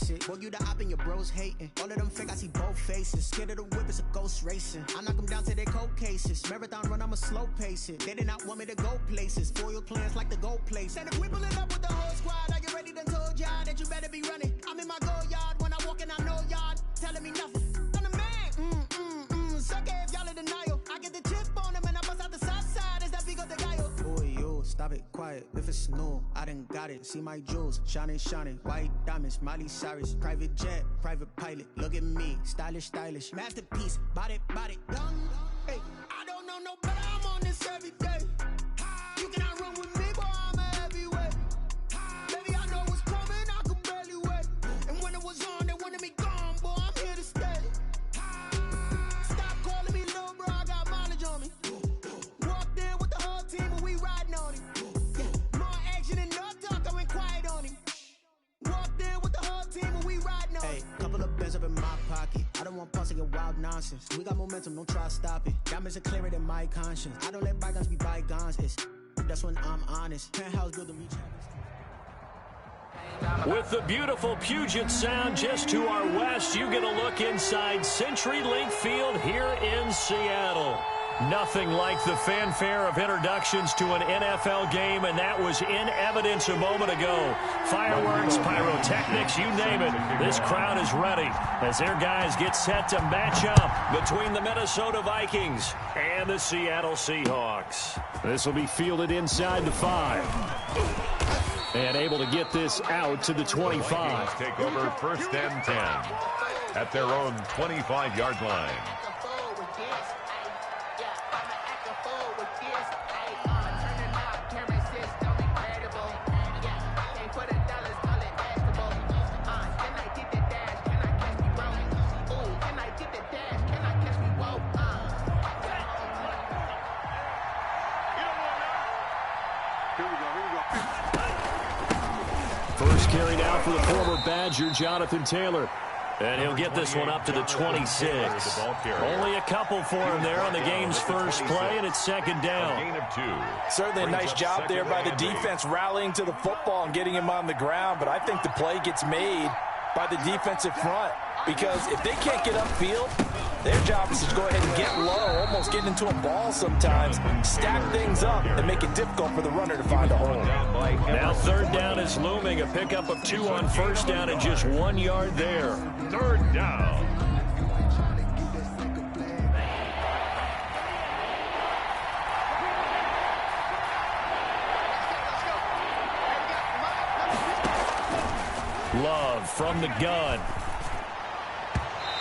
basic. Boy, you the op and your bros hating. All of them fake, I see both faces. Scared of the whip, it's a ghost racing. I knock them down to their cold cases. Marathon run, I'ma slow pace it. They did not want me to go places. Foil plans like the gold place. And if we pull it up with the whole squad, are you ready? Done told y'all that you better be running. I'm in my go yard. When I walk in, I know y'all telling me nothing. I'm the man. Suck it if y'all in denial. I get the chip on them and I bust out the south side. Is that big of the guy? Boy, yo, stop it, quiet. If it's new, I done got it. See my jewels, shining, shining. White diamonds, Miley Cyrus. Private jet, private pilot. Look at me, stylish, stylish. Masterpiece, body, young. Hey, I don't know no better. I'm on this every day. You cannot run with me, boy. I'm a heavyweight. Baby, I know what's coming. I could barely wait. And when it was on, they wanted me gone, boy. I'm here to stay. Stop calling me little bro. I got mileage on me. Walked in with the whole team, and we riding on him. Yeah, more action and no talk. I went quiet on him. Walked in with the whole team, and we riding on him. Hey, couple of bands up in my pocket. I don't want pulse to get wild nonsense. We got momentum, don't try to stop it. Diamonds are clearer than my conscience. I don't let bygones be bygones. That's when I'm honest. Penthouse building reach. With the beautiful Puget Sound just to our west, you get a look inside CenturyLink Field here in Seattle. Nothing like the fanfare of introductions to an NFL game, and that was in evidence a moment ago. Fireworks, pyrotechnics, you name it. This crowd is ready as their guys get set to match up between the Minnesota Vikings and the Seattle Seahawks. This will be fielded inside the 5. And able to get this out to the 25. Take over first and 10 at their own 25-yard line. First carried out for the former Badger, Jonathan Taylor. And he'll get this one up to the 26. Only a couple for him there on the game's first play, and it's second down. Certainly a nice job there by the defense rallying to the football and getting him on the ground, but I think the play gets made by the defensive front because if they can't get upfield, their job is to go ahead and get low, almost get into a ball sometimes, stack things up, and make it difficult for the runner to find a hole. Now third down is looming, a pickup of 2 on first down and just 1 yard there. Third down. Love from the gun.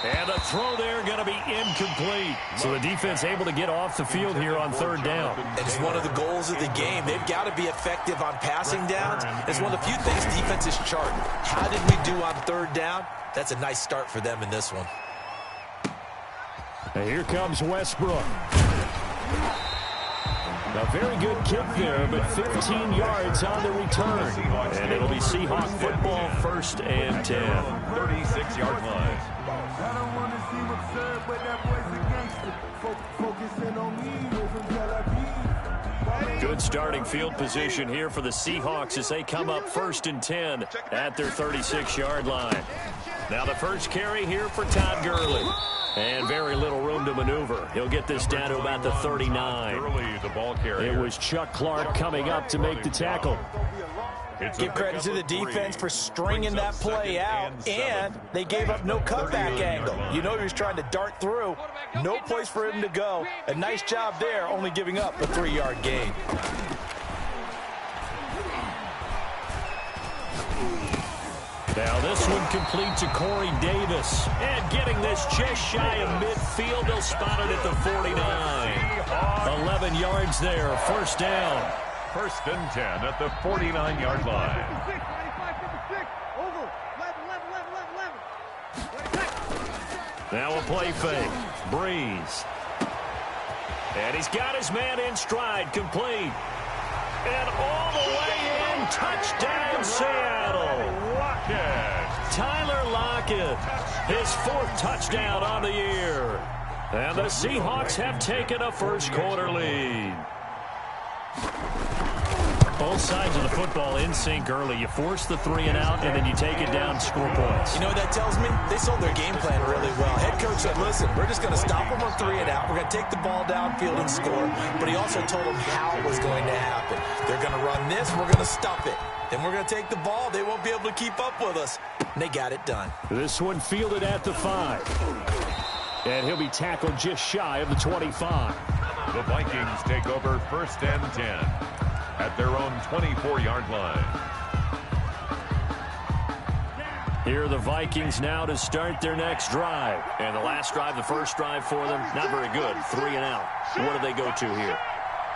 And the throw there going to be incomplete. So the defense able to get off the field here on third down. It's one of the goals of the game. They've got to be effective on passing downs. It's one of the few things defenses chart. How did we do on third down? That's a nice start for them in this one. And here comes Westbrook. A very good kick there, but 15 yards on the return. And it'll be Seahawk football, first and 10. 36-yard line. I don't want to seem absurd, but that boy's a gangster. Focusing on me, from Tel Aviv. Good starting field position here for the Seahawks as they come up first and 10 at their 36-yard line. Now the first carry here for Todd Gurley. And very little room to maneuver. He'll get this down to about the 39. Gurley, the ball carrier. It was Chuck Clark coming up to make the tackle. Give credit to the defense for stringing that play out, and they gave up no cutback angle. You know he was trying to dart through. No place for him to go. A nice job there, only giving up a 3-yard gain. Now this one complete to Corey Davis. And getting this just shy of midfield. They'll spot it at the 49. 11 yards there, first down. First and 10 at the 49-yard line. Now a play fake. Breeze. And he's got his man in stride, complete. And all the way in, touchdown Seattle. Tyler Lockett, his 4th touchdown on the year. And the Seahawks have taken a first quarter lead. Both sides of the football in sync early. You force the 3 and out, and then you take it down and score points. You know what that tells me? They sold their game plan really well. Head coach said, listen, we're just going to stop them on 3 and out. We're going to take the ball downfield and score. But he also told them how it was going to happen. They're going to run this. We're going to stop it. Then we're going to take the ball. They won't be able to keep up with us. And they got it done. This one fielded at the 5. And he'll be tackled just shy of the 25. The Vikings take over 1st and 10 at their own 24-yard line. Here are the Vikings now to start their next drive. And the last drive, the first drive for them, not very good. 3 and out. What do they go to here?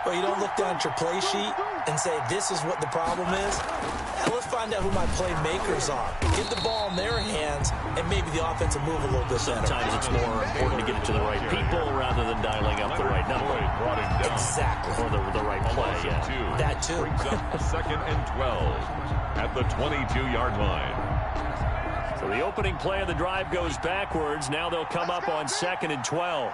Well, you don't look down at your play sheet and say, this is what the problem is. Now, let's find out who my playmakers are. Get the ball in their hands, and maybe the offense will move a little bit better. Sometimes it's more important to get it to the right people rather than dialing up the right number. Exactly. Or the right play, yeah. That too. Brings up 2nd and 12 at the 22-yard line. So the opening play of the drive goes backwards. Now they'll come up on 2nd and 12.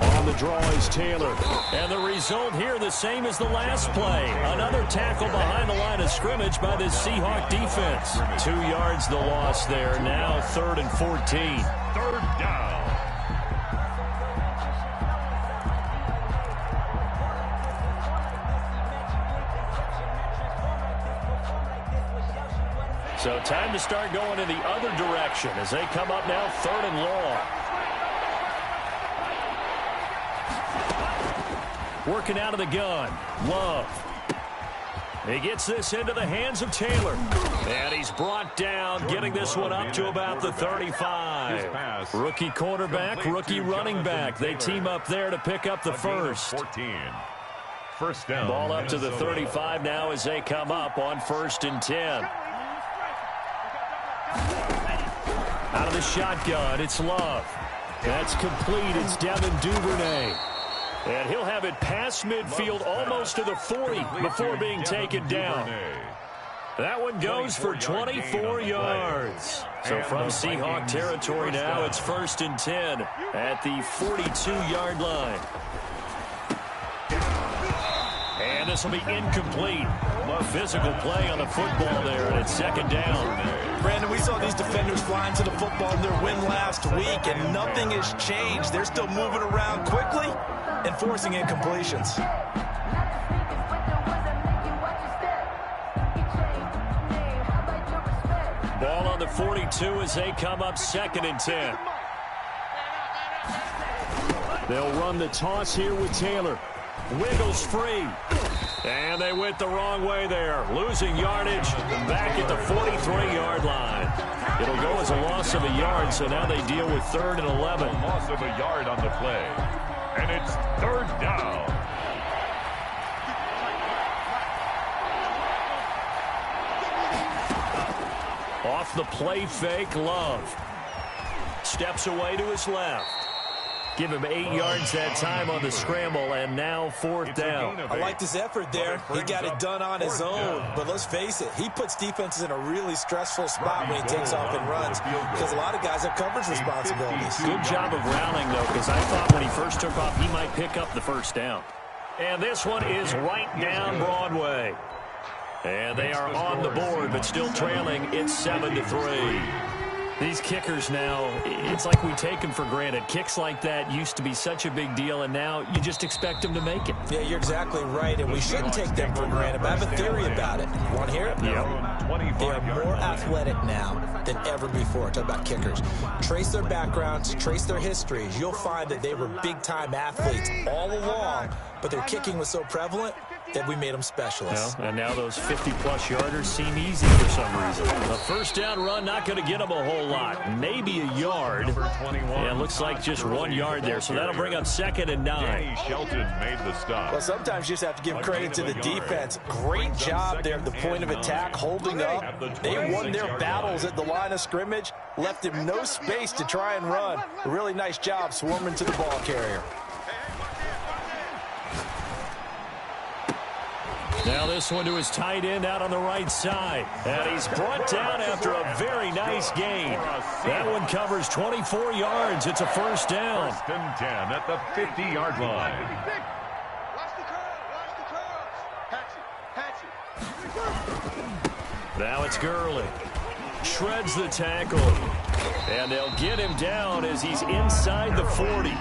On the draw is Taylor. And the result here the same as the last play. Another tackle behind the line of scrimmage by the Seahawk defense. 2 yards the loss there. Now 3rd and 14. 3rd down. So time to start going in the other direction as they come up now 3rd and long. Working out of the gun. Love. He gets this into the hands of Taylor. And he's brought down, getting this one up to about the 35. Rookie quarterback, rookie running back. They team up there to pick up the first. 1st down. Ball up to the 35 now as they come up on 1st and 10. Out of the shotgun, it's Love. That's complete. It's Devin Duvernay. And he'll have it past midfield almost to the 40 before being taken down. That one goes for 24 yards. So from Seahawk territory now, it's 1st and 10 at the 42-yard line. And this will be incomplete. Physical play on the football there, and it's 2nd down. Brandon, we saw these defenders flying to the football in their win last week, and nothing has changed. They're still moving around quickly and forcing incompletions. Ball on the 42 as they come up 2nd and 10. They'll run the toss here with Taylor. Wiggles free. And they went the wrong way there. Losing yardage back at the 43-yard line. It'll go as a loss of a yard, so now they deal with 3rd and 11. Loss of a yard on the play. And it's 3rd down. Off the play fake, Love. Steps away to his left. Give him 8 yards that time on the scramble, and now 4th down. I liked his effort there. He got it done on his own. But let's face it, he puts defenses in a really stressful spot when he takes off and runs because a lot of guys have coverage responsibilities. Good job of rallying, though, because I thought when he first took off, he might pick up the 1st down. And this one is right down Broadway. And they are on the board, but still trailing. It's 7-3. These kickers now, it's like we take them for granted. Kicks like that used to be such a big deal, and now you just expect them to make it. Yeah, you're exactly right, and we shouldn't take them for granted. But I have a theory about it. You want to hear it? Yeah. They are more athletic now than ever before. Talk about kickers. Trace their backgrounds, trace their histories. You'll find that they were big-time athletes all along, but their kicking was so prevalent that we made them specialists. Well, and now those 50-plus yarders seem easy for some reason. A 1st down run, not going to get them a whole lot. Maybe a yard. And it looks like just 1 yard there. So that'll bring up 2nd and 9. Shelton made the stop. Well, sometimes you just have to give credit to the defense. Great job there at the point of attack, holding up. They won their battles at the line of scrimmage, left him no space to try and run. A really nice job swarming to the ball carrier. Now this one to his tight end out on the right side. And he's brought down after a very nice gain. That one covers 24 yards. It's a 1st down. 1st and 10 at the 50-yard line. Now it's Gurley. Shreds the tackle. And they'll get him down as he's inside the 40.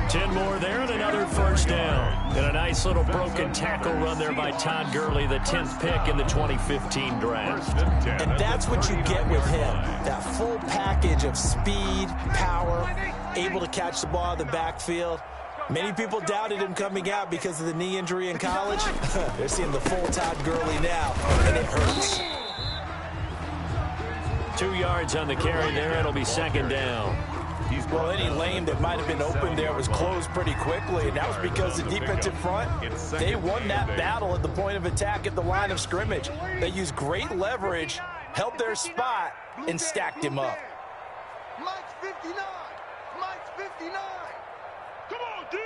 10 more there and another first down. And a nice little broken tackle run there by Todd Gurley, the 10th pick in the 2015 draft. And that's what you get with him. That full package of speed, power, able to catch the ball in the backfield. Many people doubted him coming out because of the knee injury in college. They're seeing the full Todd Gurley now, and it hurts. 2 yards on the carry there. It'll be second down. Well, any lane that might have been open there was closed pretty quickly, and that was because the defensive front, they won that battle at the point of attack at the line of scrimmage. They used great leverage, held their spot, and stacked him up. Mike's 59. Mike's 59. Come on, D.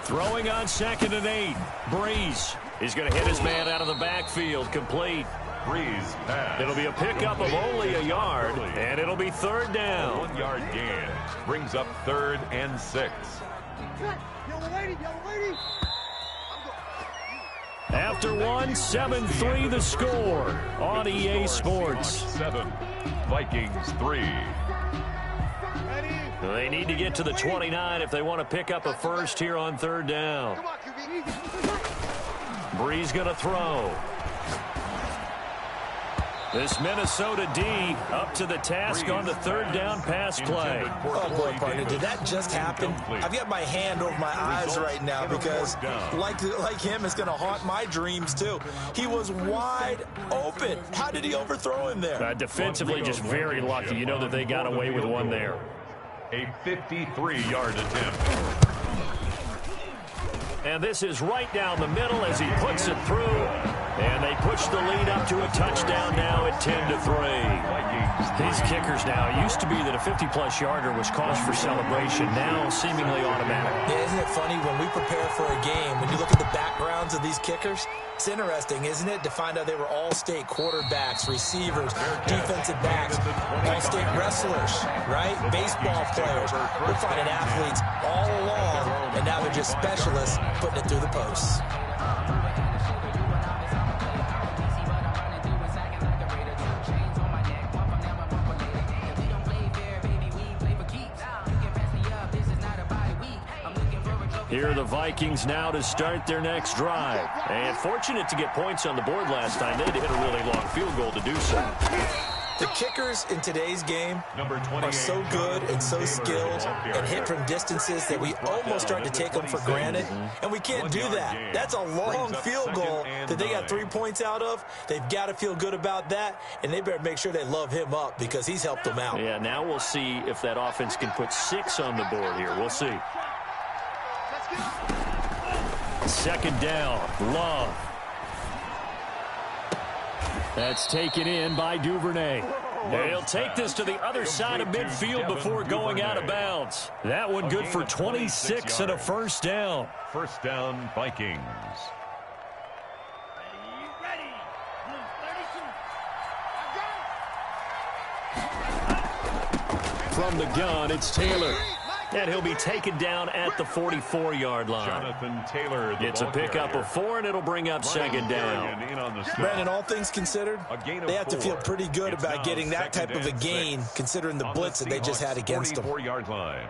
Throwing on 2nd and 8. Breeze is going to hit his man out of the backfield. Complete. Breeze pass. It'll be a pickup of only a yard, and it'll be third down. 1 yard gain brings up 3rd and 6. Yellow lady. After one, 7-3 the score on EA Sports. 7, Vikings 3. They need to get to the 29 if they want to pick up a first here on third down. Breeze going to throw. This Minnesota D up to the task on the third down pass play. Oh, boy, partner, did that just happen? I've got my hand over my eyes right now because, like him, it's going to haunt my dreams, too. He was wide open. How did he overthrow him there? Defensively, just very lucky. You know that they got away with one there. A 53-yard attempt. And this is right down the middle as he puts it through. And they push the lead up to a touchdown now at 10-3. These kickers now, it used to be that a 50-plus yarder was cause for celebration. Now seemingly automatic. Yeah, isn't it funny when we prepare for a game, when you look at the backgrounds of these kickers, it's interesting, isn't it, to find out they were all-state quarterbacks, receivers, defensive backs, all-state wrestlers, right? Baseball players. We're finding athletes all along, and now they're just specialists putting it through the posts. Here are the Vikings now to start their next drive. And fortunate to get points on the board last time. They had to hit a really long field goal to do so. The kickers in today's game are so good and so skilled and hit from distances that we almost start to take them for granted. And we can't do that. That's a long field goal that they got 3 points out of. They've got to feel good about that, and they better make sure they love him up because he's helped them out. Yeah, now we'll see if that offense can put 6 on the board here. We'll see. Second down, Love. That's taken in by Duvernay. They'll take this to the other side of midfield before going out of bounds. That one good for 26 and a first down. First down, Vikings. From the gun, it's Taylor. And he'll be taken down at the 44-yard line. Jonathan Taylor. It's a pickup of 4, and it'll bring up second down. Brandon, all things considered, they have to feel pretty good about getting that type of a gain, considering the blitz that they just had against them. 44-yard line.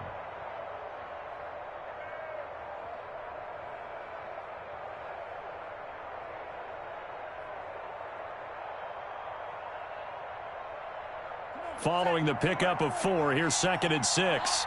Following the pickup of 4, here's 2nd and 6.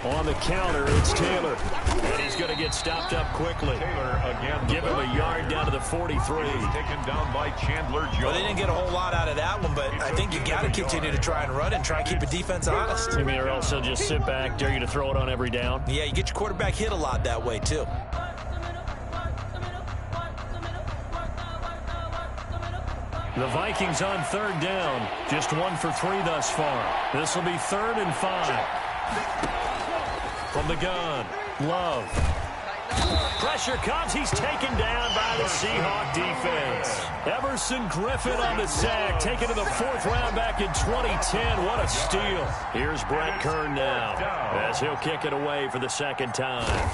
On the counter, it's Taylor. And he's going to get stopped up quickly. Taylor again. Give him a yard down to the 43. Taken down by Chandler Jones. Well, they didn't get a whole lot out of that one, but I think you got to continue to try and run and try and keep the defense honest. You mean, or else they'll just sit back, dare you to throw it on every down? Yeah, you get your quarterback hit a lot that way, too. The Vikings on third down. Just 1 for 3 thus far. This will be 3rd and 5. From the gun, Love. Pressure comes. He's taken down by the Seahawk defense. Everson Griffin on the sack, taken to the 4th round back in 2010. What a steal. Here's Brett Kern now as he'll kick it away for the 2nd time.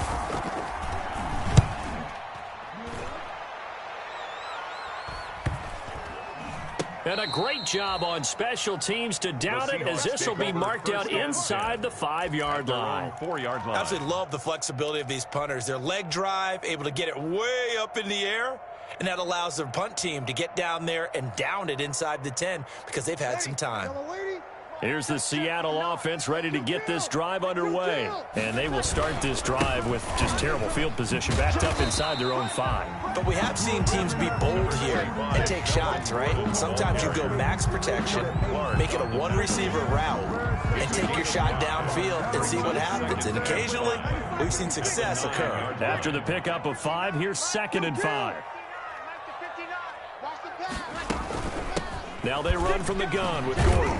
And a great job on special teams to down it, as this will be marked out inside the 5-yard line. 4-yard line. I absolutely love the flexibility of these punters. Their leg drive, able to get it way up in the air, and that allows their punt team to get down there and down it inside the 10 because they've had some time. Here's the Seattle offense ready to get this drive underway. And they will start this drive with just terrible field position, backed up inside their own 5. But we have seen teams be bold here and take shots, right? Sometimes you go max protection, make it a one-receiver route, and take your shot downfield and see what happens. And occasionally, we've seen success occur. After the pickup of 5, here's 2nd and 5. Now they run from the gun with Gordon.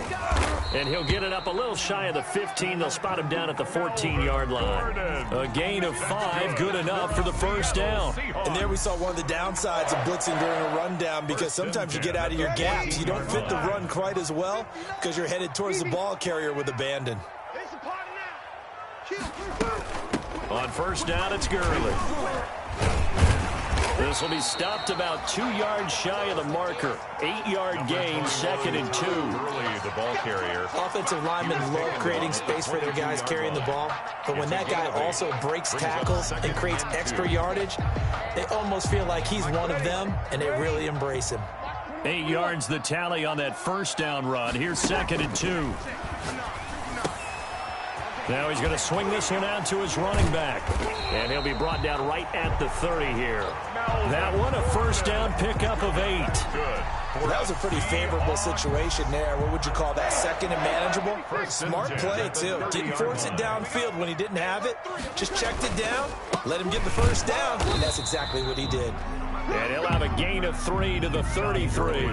And he'll get it up a little shy of the 15. They'll spot him down at the 14-yard line. A gain of 5, good enough for the 1st down. And there we saw one of the downsides of blitzing during a rundown, because sometimes you get out of your gaps. You don't fit the run quite as well because you're headed towards the ball carrier with abandon. On 1st down, it's Gurley. This will be stopped about 2 yards shy of the marker. 8-yard gain, 2nd and 2. Early, the ball carrier. Offensive linemen love creating space for their guys carrying the ball. But when that guy also breaks tackles and creates extra yardage, they almost feel like he's one of them, and they really embrace him. 8 yards the tally on that 1st down run. Here's 2nd and 2. Now he's going to swing this one out to his running back. And he'll be brought down right at the 30 here. That one, a 1st down pickup of 8. Well, that was a pretty favorable situation there. What would you call that? 2nd and manageable? Smart play, too. Didn't force it downfield when he didn't have it. Just checked it down, let him get the 1st down, and that's exactly what he did. And he'll have a gain of 3 to the 33.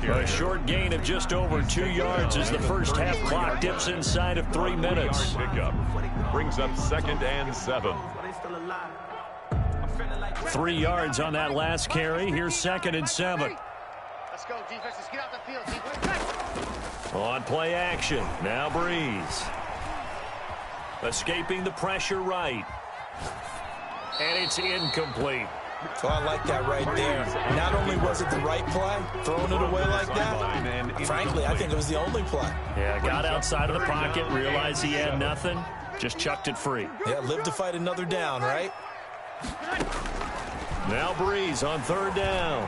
A short gain of just over 2 yards as the 1st half clock dips inside of 3 minutes. Pickup brings up 2nd and 7. 3 yards on that last carry. Here's 2nd and 7. Let's go, defense. Let's get out the field, defense. On play action. Now Breeze. Escaping the pressure right. And it's incomplete. So I like that right there. Not only was it the right play, throwing it away like that, frankly, I think it was the only play. Yeah, got outside of the pocket, realized he had nothing, just chucked it free. Yeah, live to fight another down, right? Now Breeze on 3rd down.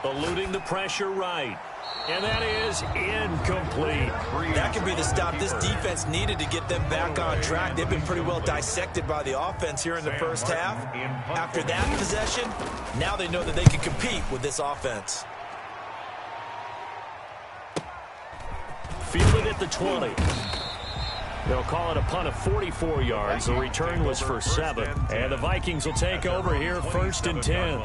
Eluding the pressure right. And that is incomplete. That could be the stop this defense needed to get them back on track. They've been pretty well dissected by the offense here in the 1st half. After that possession, now they know that they can compete with this offense. Fielded at the 20. They'll call it a punt of 44 yards. The return was for 7. And the Vikings will take over here 1st and 10.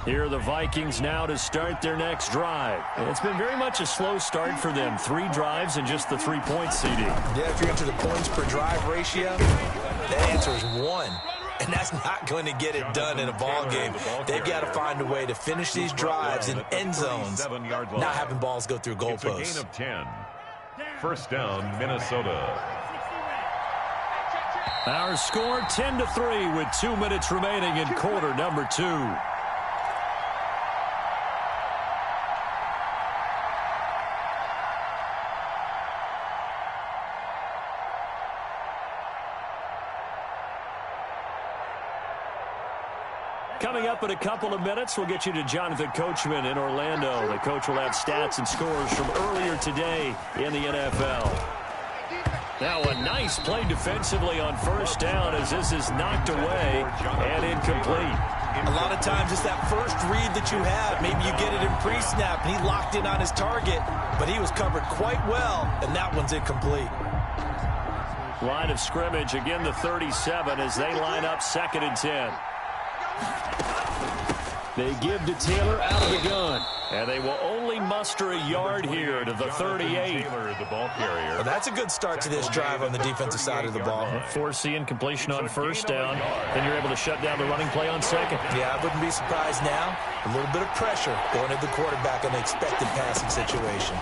Here are the Vikings now to start their next drive. And it's been very much a slow start for them. 3 drives and just the 3-point CD. Yeah, if you're into the points per drive ratio, the answer is 1. And that's not going to get it done in a ball game. They've got to find a way to finish these drives in end zones, not having balls go through goalposts. It's a gain of 10. 1st down, Minnesota. Our score 10-3 with 2 minutes remaining in quarter number 2. Coming up in a couple of minutes, we'll get you to Jonathan Coachman in Orlando. The coach will have stats and scores from earlier today in the NFL. Now a nice play defensively on 1st down as this is knocked away and incomplete. A lot of times it's that first read that you have. Maybe you get it in pre-snap and he locked in on his target, but he was covered quite well, and that one's incomplete. Line of scrimmage, again the 37 as they line up 2nd and 10. They give to Taylor out of the gun. And they will only muster a yard here to the 38. Taylor, the ball carrier. Well, that's a good start to this drive on the defensive side of the ball. Forcing incompletion on first down. Then you're able to shut down the running play on second. Yeah, I wouldn't be surprised now. A little bit of pressure going to the quarterback in an expected passing situation.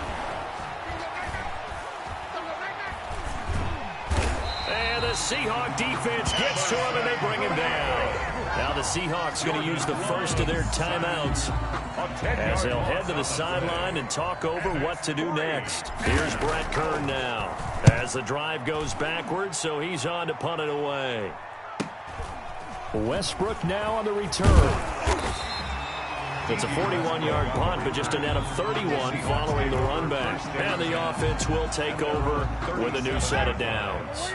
And the Seahawk defense gets to him, and they bring him down. Now the Seahawks going to use the first of their timeouts as they'll head to the sideline and talk over what to do next. Here's Brett Kern now as the drive goes backwards, so he's on to punt it away. Westbrook now on the return. It's a 41-yard punt, but just a net of 31 following the run back. And the offense will take over with a new set of downs.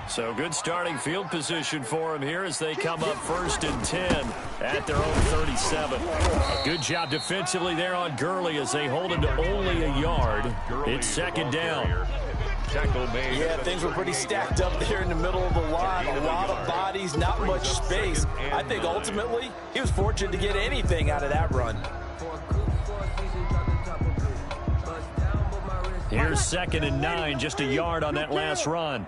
So good starting field position for him here as they come up 1st and 10 at their own 37. A good job defensively there on Gurley as they hold him to only a yard. It's 2nd down. Yeah, things were pretty stacked up there in the middle of the line. A lot of bodies, not much space. I think ultimately he was fortunate to get anything out of that run. Here's 2nd and 9, just a yard on that last run.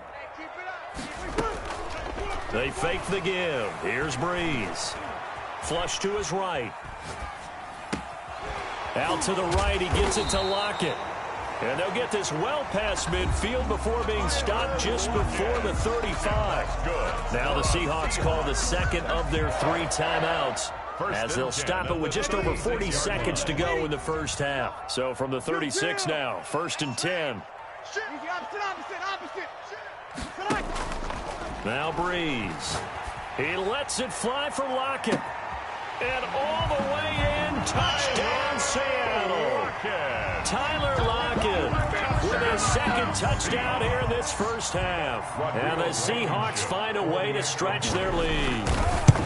They fake the give. Here's Breeze. Flush to his right. Out to the right, he gets it to Lockett. And they'll get this well past midfield before being stopped just before the 35. Now the Seahawks call the second of their 3 timeouts as they'll stop it with just over 40 seconds to go in the first half. So from the 36 now, 1st and 10. Now Breeze. He lets it fly for Lockett. And all the way in, touchdown Seattle. Tyler Lockett with his 2nd touchdown here in this first half. And the Seahawks find a way to stretch their lead.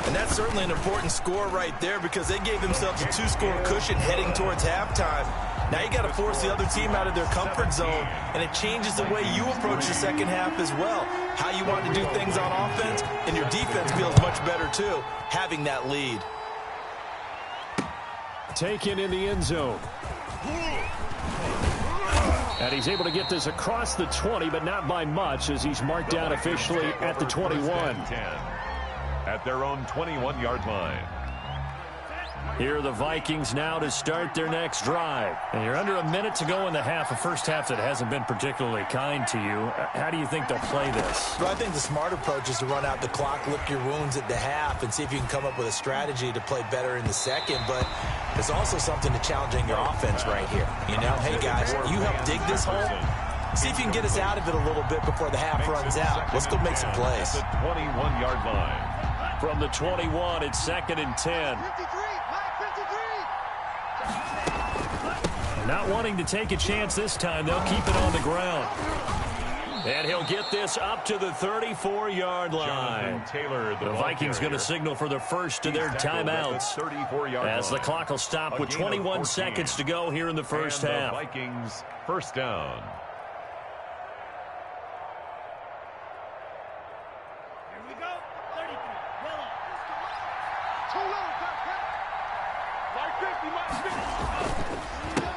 And that's certainly an important score right there because they gave themselves a 2-score cushion heading towards halftime. Now you got to force the other team out of their comfort zone, and it changes the way you approach the second half as well. How you want to do things on offense, and your defense feels much better too, having that lead. Taken in the end zone. And he's able to get this across the 20, but not by much as he's marked down officially at the 21. At their own 21-yard line. Here are the Vikings now to start their next drive. And you're under a minute to go in the half, a first half that hasn't been particularly kind to you. How do you think they'll play this? Well, I think the smart approach is to run out the clock, lick your wounds at the half, and see if you can come up with a strategy to play better in the second. But there's also something to challenging your offense right here. You know, hey, guys, you help dig this hole. See if you can get us out of it a little bit before the half runs out. Let's go make some plays. The 21-yard line. From the 21, it's 2nd and 10. Not wanting to take a chance this time, they'll keep it on the ground. And he'll get this up to the 34-yard line. Taylor, the Vikings going to signal for the first of their timeouts as the clock will stop with 21 seconds to go here in the first half. The Vikings first down.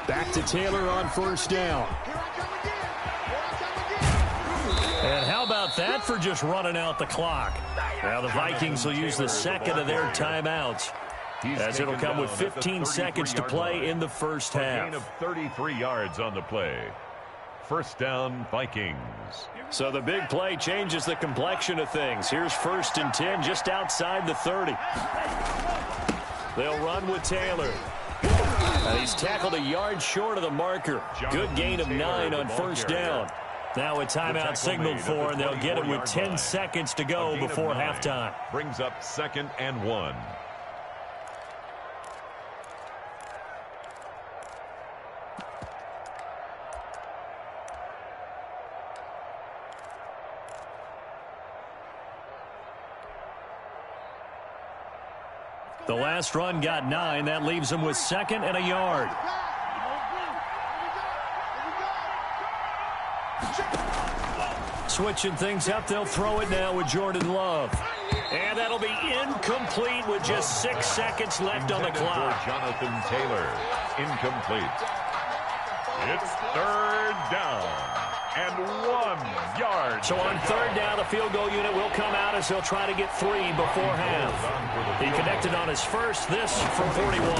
Back to Taylor on first down. And how about that for just running out the clock? Now the Vikings will use the second of their timeouts as it'll come with 15 seconds to play in the first half. A gain of 33 yards on the play. First down, Vikings. So the big play changes the complexion of things. Here's 1st and 10 just outside the 30. They'll run with Taylor. And he's tackled a yard short of the marker. Good gain of 9 on first down. Now a timeout signaled for, and they'll get it with 10 seconds to go before halftime. Brings up 2nd and 1. The last run got 9. That leaves him with 2nd and a yard. Switching things up, they'll throw it now with Jordan Love. And that'll be incomplete with just 6 seconds left on the clock. For Jonathan Taylor, incomplete. It's third down and 1 yard. So on third down, the field goal unit will come out as he'll try to get 3 before half. He connected on his first, this from 41.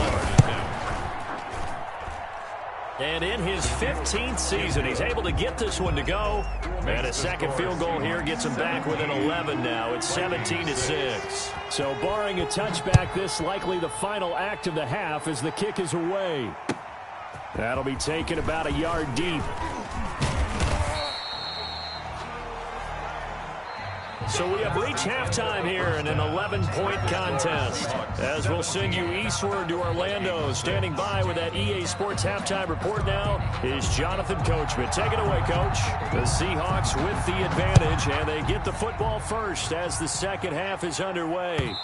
And in his 15th season, he's able to get this one to go. And a second field goal here gets him back within 11 now. It's 17-6. So barring a touchback, this likely the final act of the half as the kick is away. That'll be taken about a yard deep. So we have reached halftime here in an 11-point contest. As we'll send you eastward to Orlando. Standing by with that EA Sports halftime report now is Jonathan Coachman. Take it away, Coach. The Seahawks with the advantage, and they get the football first as the second half is underway.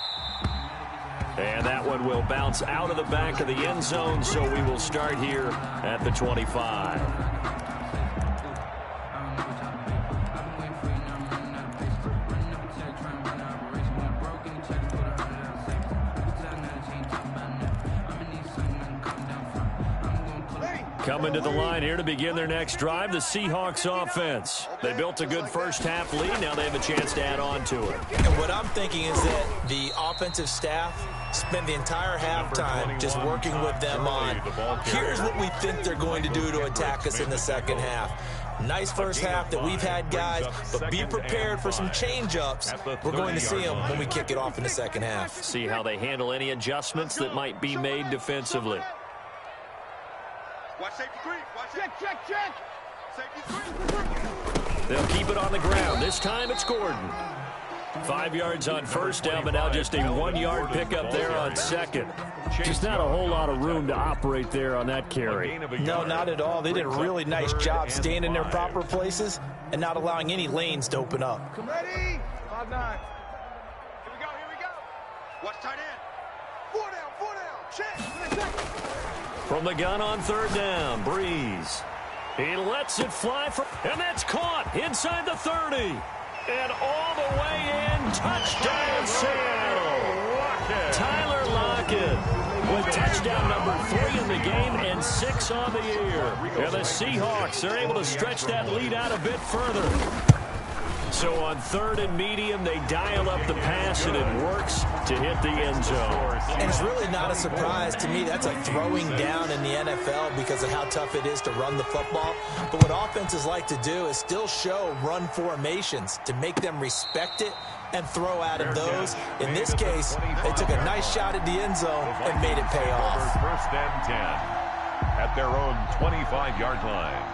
And that one will bounce out of the back of the end zone, so we will start here at the 25. Coming to the line here to begin their next drive, the Seahawks offense. They built a good first half lead. Now they have a chance to add on to it. And what I'm thinking is that the offensive staff spent the entire halftime just working with them on, here's what we think they're going to do to attack us in the second half. Nice first half that we've had, guys, but be prepared for some change-ups. We're going to see them when we kick it off in the second half. See how they handle any adjustments that might be made defensively. Watch safety three. Watch check. Safety three. They'll keep it on the ground. This time it's Gordon. 5 yards on first down, but now just a 1-yard pickup there on second. Just not a whole lot of room to operate there on that carry. No, not at all. They did a really nice job staying in their proper places and not allowing any lanes to open up. Ready? 5-9. Here we go. Watch tight end. 4 down. Check. From the gun on third down, Breeze. He lets it fly, and that's caught inside the 30. And all the way in, touchdown Seattle. Tyler Lockett with touchdown number 3 in the game and 6 on the year. And the Seahawks are able to stretch that lead out a bit further. So on third and medium, they dial up the pass, and it works to hit the end zone. And it's really not a surprise to me. That's a throwing down in the NFL because of how tough it is to run the football. But what offenses like to do is still show run formations to make them respect it and throw out of those. In this case, they took a nice shot at the end zone and made it pay off. First and 10 at their own 25-yard line.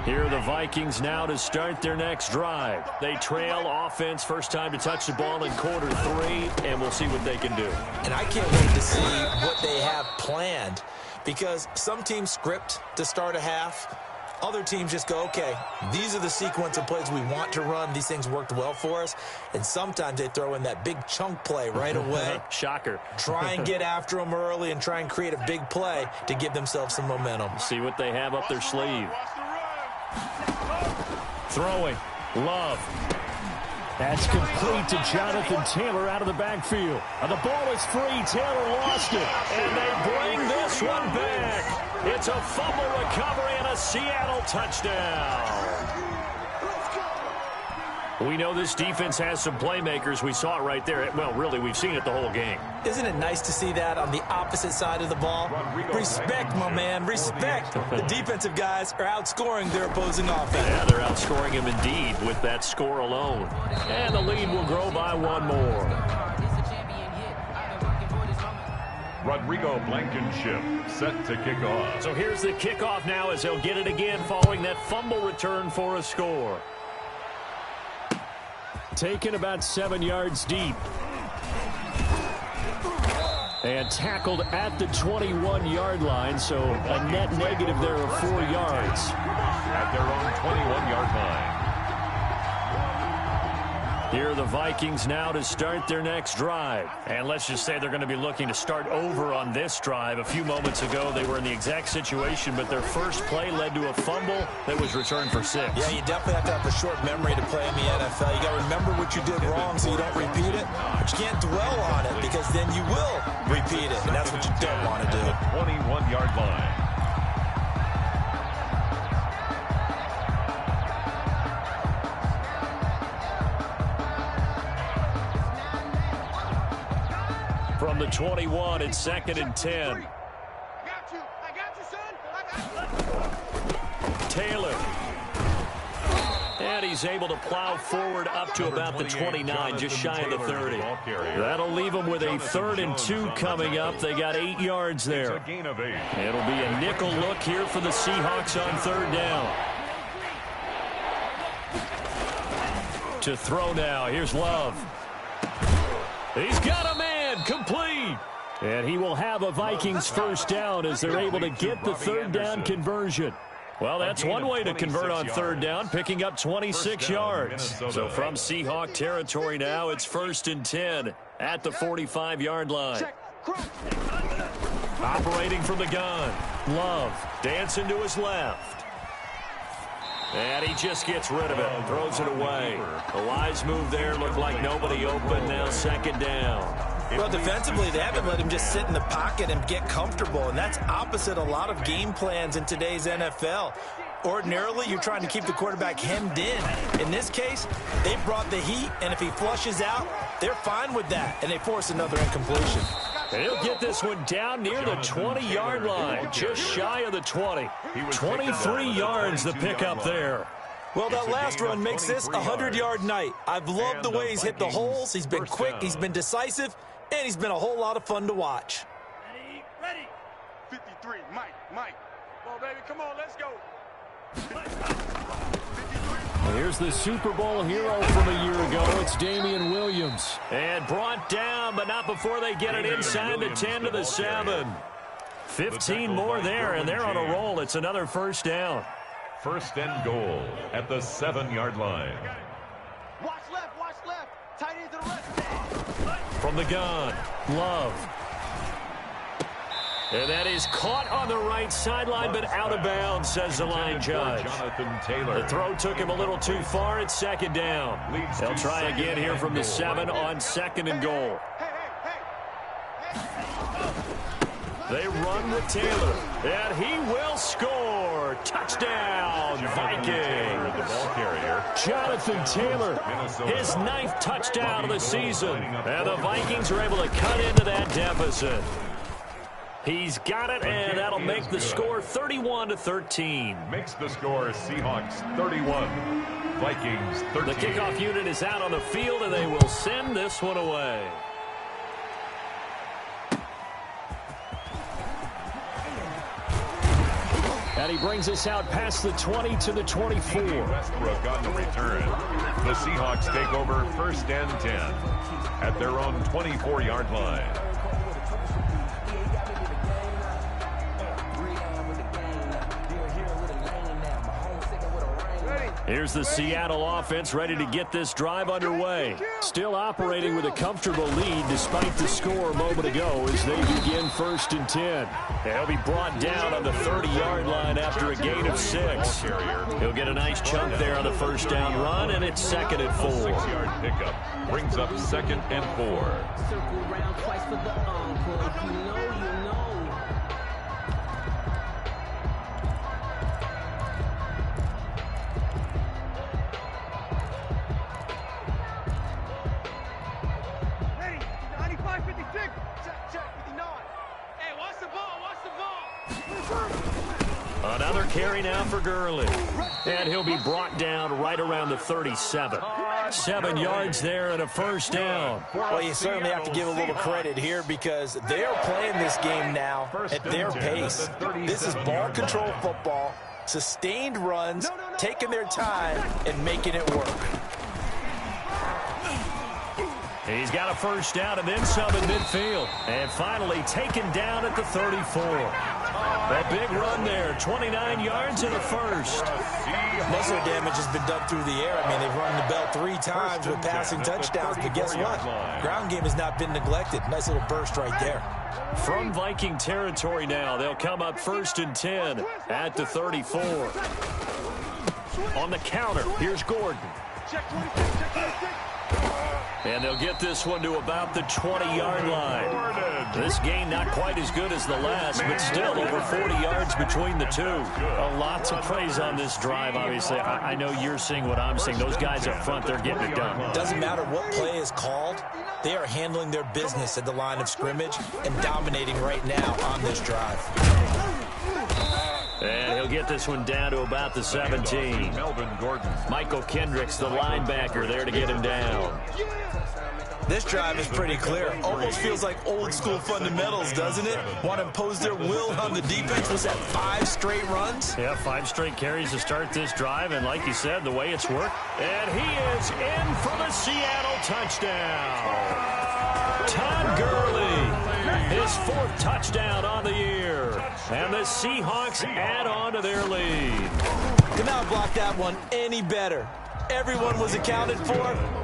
Here are the Vikings now to start their next drive. They trail offense, first time to touch the ball in quarter 3, and we'll see what they can do. And I can't wait to see what they have planned, because some teams script to start a half. Other teams just go, okay, these are the sequence of plays we want to run. These things worked well for us. And sometimes they throw in that big chunk play right away. Shocker. Try and get after them early and try and create a big play to give themselves some momentum. See what they have up their sleeve. Throwing. Love. That's complete to Jonathan Taylor out of the backfield. And the ball is free. Taylor lost it. And they bring this one back. It's a fumble recovery and a Seattle touchdown. We know this defense has some playmakers. We saw it right there. Well, really, we've seen it the whole game. Isn't it nice to see that on the opposite side of the ball? Respect, my man, respect. The defensive guys are outscoring their opposing offense. Yeah, they're outscoring him indeed with that score alone. And the lead will grow by 1 more. Rodrigo Blankenship set to kick off. So here's the kickoff now as they'll get it again following that fumble return for a score. Taken about 7 yards deep. And tackled at the 21-yard line, so a net negative there of 4 yards. At their own 21-yard line. Here are the Vikings now to start their next drive. And let's just say they're going to be looking to start over on this drive. A few moments ago, they were in the exact situation, but their first play led to a fumble that was returned for 6. Yeah, you definitely have to have a short memory to play in the NFL. You got to remember what you did wrong so you don't repeat it. But you can't dwell on it because then you will repeat it, and that's what you don't want to do. 21-yard line. From the 21, it's 2nd and 10. I got you, son. Taylor. And he's able to plow forward up to about the 29, just shy of the 30. That'll leave them with a 3rd and 2 coming up. They got 8 yards there. It'll be a nickel look here for the Seahawks on 3rd down. To throw now. Here's Love. He's got a man. Complete. And he will have a Vikings first down as they're able to get the 3rd down conversion. Well, that's one way to convert on 3rd down, picking up 26 yards. So from Seahawk territory now, it's 1st and 10 at the 45-yard line. Operating from the gun. Love dancing to his left. And he just gets rid of it, throws it away. A wise move there, looked like nobody open, now 2nd down. Well, defensively, they haven't let him just sit in the pocket and get comfortable, and that's opposite a lot of game plans in today's NFL. Ordinarily, you're trying to keep the quarterback hemmed in. In this case, they brought the heat, and if he flushes out, they're fine with that, and they force another incompletion. And he'll get this one down near the 20-yard line, just shy of the 20. 23 yards the pickup there. Well, that last run makes this a 100-yard night. I've loved the way he's hit the holes. He's been quick, he's been decisive, and he's been a whole lot of fun to watch. Ready. 53, Mike. Come on, baby, come on, let's go. Here's the Super Bowl hero from a year ago. It's Damian Williams. And brought down, but not before they get it inside the 10 to the 7. 15 more there, and they're on a roll. It's another 1st down. 1st and goal at the 7-yard line. Watch left. Tight end to the left. From the gun, Love. And that is caught on the right sideline, but out of bounds, says the line judge. The throw took him a little too far. It's 2nd down. They'll try again here from the 7 on 2nd and goal. They run with Taylor, and he will score. Touchdown, Vikings. Jonathan Taylor, his 9th touchdown of the season. And the Vikings are able to cut into that deficit. He's got it, and that'll make the score 31-13. Makes the score Seahawks 31, Vikings 13. The kickoff unit is out on the field, and they will send this one away. And he brings us out past the 20 to the 24. Westbrook on the return. The Seahawks take over 1st and 10 at their own 24-yard line. Here's the Seattle offense ready to get this drive underway. Still operating with a comfortable lead despite the score a moment ago as they begin 1st and 10. He'll be brought down on the 30-yard line after a gain of 6. He'll get a nice chunk there on the 1st down run, and it's 2nd and 4. 6-yard pickup brings up 2nd and 4. Circle around twice for the encore. If you know, you know. Another carry now for Gurley. And he'll be brought down right around the 37. 7 yards there and a 1st down. Well, you certainly have to give a little credit here because they're playing this game now at their pace. This is ball control football, sustained runs, taking their time and making it work. He's got a first down and then some in midfield. And finally taken down at the 34. A big run there, 29 yards in the first. Most of the damage has been done through the air. I mean, they've rung the bell 3 times with passing touchdowns. But guess what? Ground game has not been neglected. Nice little burst right there. From Viking territory now, they'll come up 1st and 10 at the 34. On the counter, here's Gordon. And they'll get this one to about the 20-yard line. This gain not quite as good as the last, but still over 40 yards between the two. A lot to praise on this drive, obviously. I know you're seeing what I'm seeing. Those guys up front, they're getting it done. Doesn't matter what play is called. They are handling their business at the line of scrimmage and dominating right now on this drive. And he'll get this one down to about the 17. Melvin Gordon. Michael Kendricks, the linebacker, there to get him down. This drive is pretty clear. Almost feels like old school fundamentals, doesn't it? Want to impose their will on the defense. Was that 5 straight runs? Yeah, 5 straight carries to start this drive. And like you said, the way it's worked. And he is in for the Seattle touchdown. Todd Gurley, his 4th touchdown on the year. And the Seahawks add on to their lead. Could not block that one any better. Everyone was accounted for,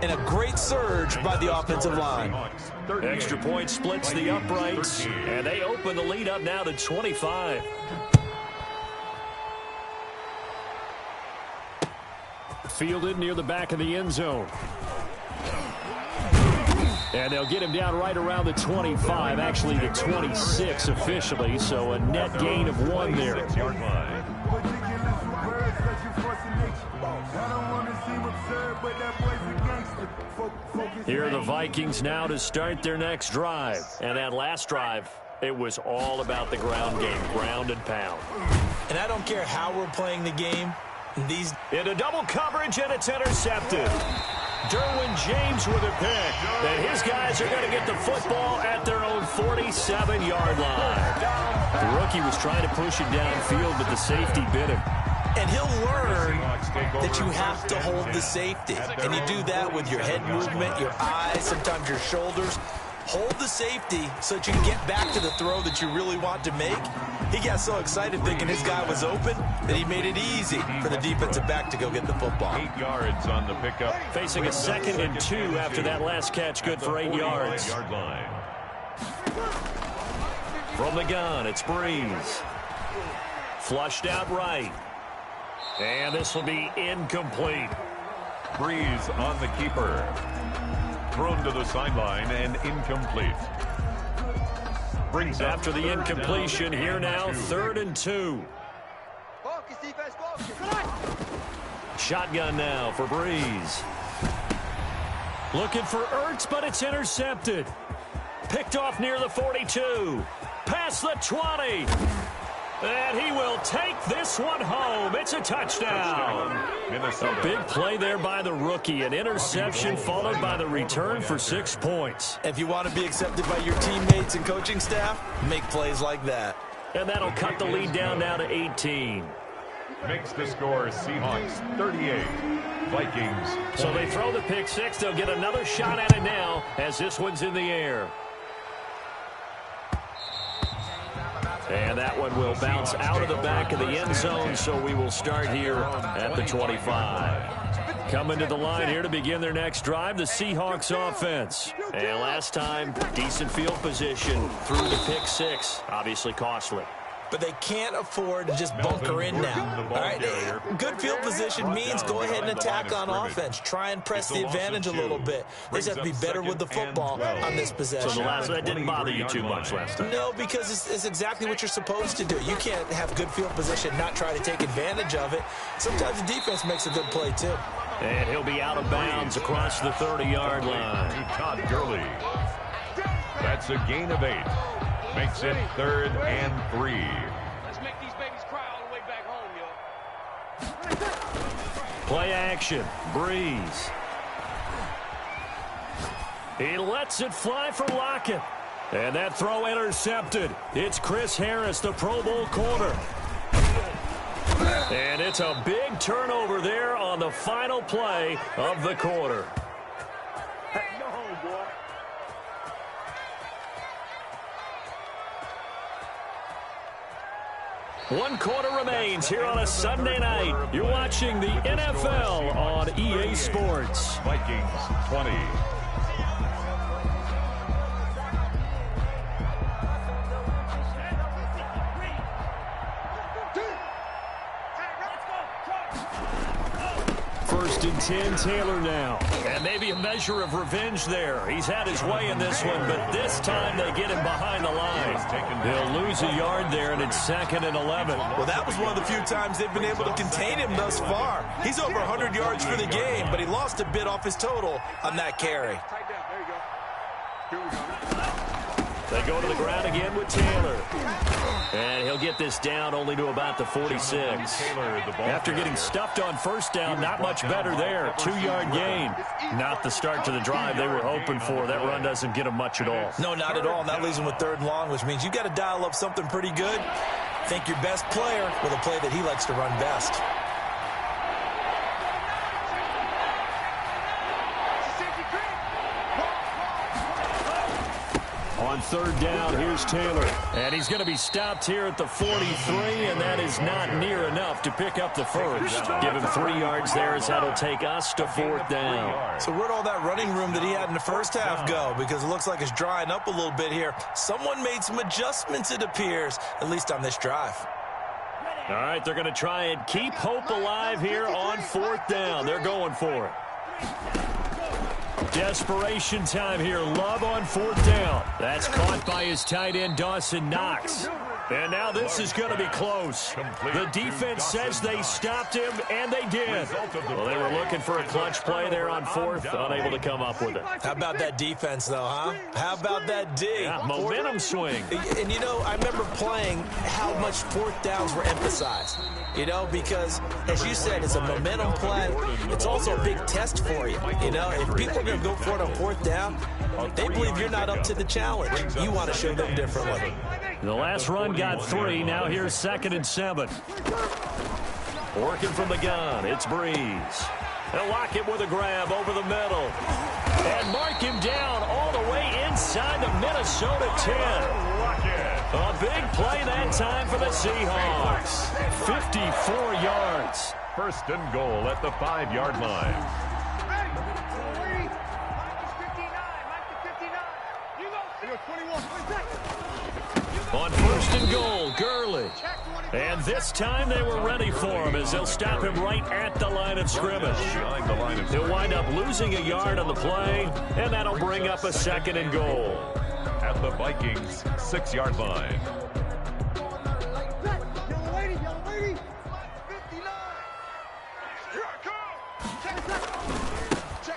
and a great surge by the offensive line. Extra point splits the uprights, and they open the lead up now to 25. Fielded near the back of the end zone. And they'll get him down right around the 25, actually the 26 officially, so a net gain of 1 there. Here are the Vikings now to start their next drive. And that last drive, it was all about the ground game, ground and pound. And I don't care how we're playing the game. Into double coverage, and it's intercepted. Derwin James with a pick. And his guys are going to get the football at their own 47-yard line. The rookie was trying to push it downfield, but the safety bit him. And he'll learn that you have to hold the safety. And you do that with your head movement, your eyes, sometimes your shoulders. Hold the safety so that you can get back to the throw that you really want to make. He got so excited thinking his guy was open that he made it easy for the defensive back to go get the football. 8 yards on the pickup. Facing a 2nd and 2 after that last catch, good for 8 yards. Line. From the gun, it's Breeze. Flushed out right. And this will be incomplete. Breeze on the keeper. Thrown to the sideline and incomplete. Brings after the incompletion, here now, 3rd and 2. Shotgun now for Breeze. Looking for Ertz, but it's intercepted. Picked off near the 42. Past the 20. And he will take this one home. It's a touchdown. A big play there by the rookie. An interception followed by the return for 6 points. If you want to be accepted by your teammates and coaching staff, make plays like that. And that'll cut the lead down now to 18. Makes the score Seahawks 38. Vikings 20. So they throw the pick 6. They'll get another shot at it now as this one's in the air. And that one will bounce out of the back of the end zone, so we will start here at the 25. Coming to the line here to begin their next drive, the Seahawks offense. And last time, decent field position through the pick 6, obviously costly. But they can't afford to just bunker in now. All right, good field position means go ahead and attack on offense. Try and press the advantage a little bit. They just have to be better with the football on this possession. So the last one, that didn't bother you too much last time? No, because it's exactly what you're supposed to do. You can't have good field position, not try to take advantage of it. Sometimes the defense makes a good play, too. And he'll be out of bounds across the 30-yard line. To Todd Gurley. That's a gain of 8. Makes it 3rd and 3. Let's make these babies cry all the way back home, yo. Play action. Breeze. He lets it fly for Lockett. And that throw intercepted. It's Chris Harris, the Pro Bowl corner. And it's a big turnover there on the final play of the quarter. 1 quarter remains here on a Sunday night. You're watching the NFL on EA Sports. Vikings 20. First and 10, Taylor now. And maybe a measure of revenge there. He's had his way in this one, but this time they get him behind the line. They'll lose a yard there, and it's 2nd and 11. Well, that was one of the few times they've been able to contain him thus far. He's over 100 yards for the game, but he lost a bit off his total on that carry. They go to the ground again with Taylor. And he'll get this down only to about the 46. After getting stuffed on first down, not much better there. 2-yard gain. Not the start to the drive they were hoping for. That run doesn't get them much at all. No, not at all. And that leaves them with 3rd and long, which means you've got to dial up something pretty good. Think your best player with a play that he likes to run best. On 3rd down, here's Taylor. And he's going to be stopped here at the 43, and that is not near enough to pick up the first. Give him 3 yards there as that'll take us to 4th down. So where'd all that running room that he had in the first half go? Because it looks like it's drying up a little bit here. Someone made some adjustments, it appears, at least on this drive. All right, they're going to try and keep hope alive here on 4th down. They're going for it. Desperation time here. Love on 4th down. That's caught by his tight end, Dawson Knox. And now this is going to be close. The defense says they stopped him, and they did. Well, they were looking for a clutch play there on 4th, unable to come up with it. How about that defense, though, huh? How about that D? Yeah, momentum swing. And, you know, I remember playing how much 4th downs were emphasized. You know, because, as you said, it's a momentum play. It's also a big test for you. You know, if people are going to go for it on 4th down, they believe you're not up to the challenge. You want to show them differently. The last run got 3. Now here's 2nd and 7. Working from the gun, it's Breeze. They'll lock it with a grab over the middle. And mark him down all the way inside the Minnesota 10. A big play that time for the Seahawks. 54 yards. 1st and goal at the 5-yard line. On 1st and goal, Gurley. And this time they were ready for him as they'll stop him right at the line of scrimmage. He'll wind up losing a yard on the play, and that'll bring up a 2nd and goal. At the Vikings 6-yard line.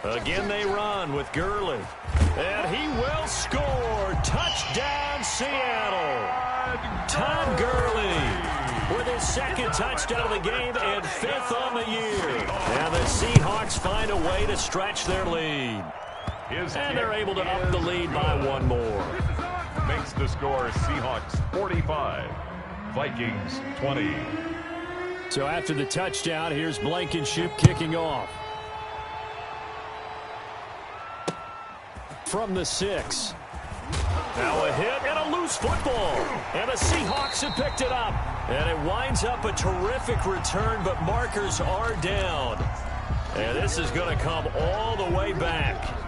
Again they run with Gurley. And he will score. Touchdown, Seattle. Todd Gurley with his 2nd touchdown of the game and 5th on the year. And the Seahawks find a way to stretch their lead. And they're able to up the lead by 1 more. Makes the score Seahawks 45, Vikings 20. So after the touchdown, here's Blankenship kicking off. From the 6. Now a hit and a loose football. And the Seahawks have picked it up. And it winds up a terrific return, but markers are down. And this is going to come all the way back.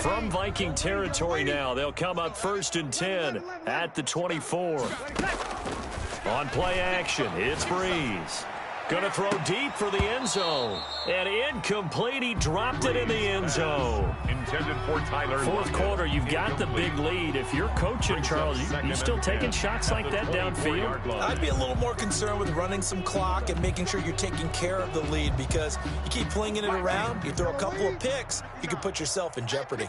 From Viking territory now, they'll come up 1st and 10 at the 24. On play action, it's Breeze. Going to throw deep for the end zone. And incomplete. He dropped it in the end zone. Intended for Tyler. 4th quarter, you've got the big lead. If you're coaching, Charles, you still taking shots like that downfield? I'd be a little more concerned with running some clock and making sure you're taking care of the lead, because you keep flinging it around, you throw a couple of picks, you can put yourself in jeopardy.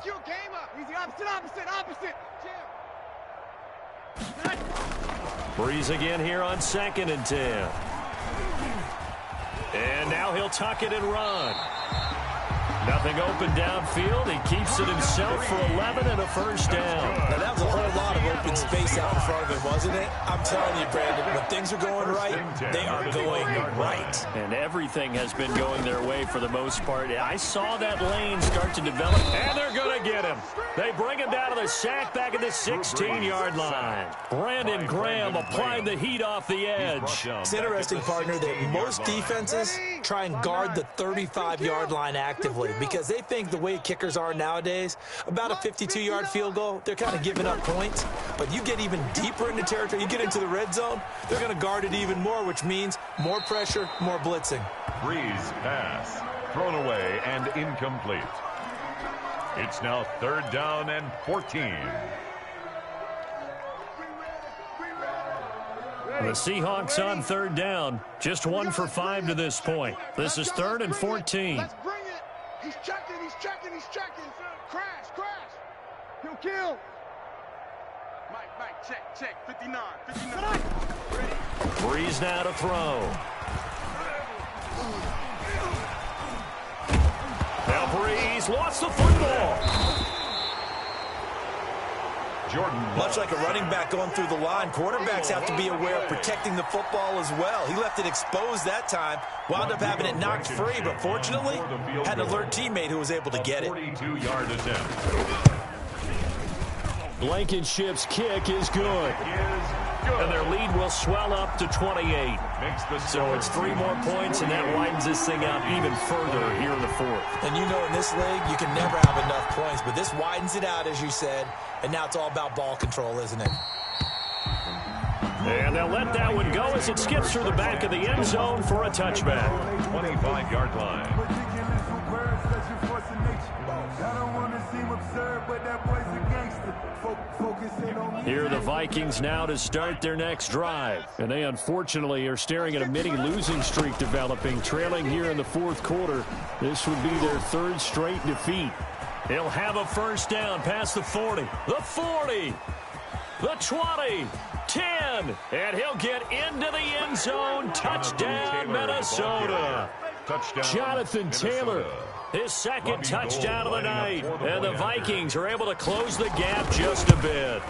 Breeze again here on 2nd and 10. And now he'll tuck it and run. Nothing open downfield. He keeps it himself for 11 and a first down. Now, that was a whole lot of open space out in front of him, wasn't it? I'm telling you, Brandon, when things are going right, they are going right. And everything has been going their way for the most part. I saw that lane start to develop, and they're going to get him. They bring him down to the sack back at the 16-yard line. Brandon Graham applying the heat off the edge. It's interesting, partner, that most defenses try and guard the 35-yard line actively because they think the way kickers are nowadays, about a 52-yard field goal, they're kind of giving up points. But you get even deeper into territory, you get into the red zone, they're going to guard it even more, which means more pressure, more blitzing. Breeze pass, thrown away and incomplete. It's now 3rd down and 14. The Seahawks on 3rd down, just 1 for 5 to this point. This is 3rd and 14. Let's bring it. He's checking, he's checking, he's checking. Crash, crash. He'll kill. Mike, check. 59. Breeze now to throw. Now Breeze lost the football. Jordan. Much like a running back going through the line, quarterbacks have to be aware of protecting the football as well. He left it exposed that time, wound up having it knocked free, but fortunately had an alert teammate who was able to get it. 42-yard attempt. Blankenship's kick is good. And their lead will swell up to 28. So it's 3 more points, and that widens this thing out even further here in the 4th. And you know in this league, you can never have enough points, but this widens it out, as you said, and now it's all about ball control, isn't it? And they'll let that one go as it skips through the back of the end zone for a touchback. 25-yard line. Here are the Vikings now to start their next drive. And they unfortunately are staring at a mini losing streak developing, trailing here in the 4th quarter. This would be their 3rd straight defeat. He'll have a first down past the 40, the 40, the 20, 10, and he'll get into the end zone. Touchdown, Minnesota. Touchdown, Jonathan Taylor, his 2nd touchdown of the night. And the Vikings are able to close the gap just a bit.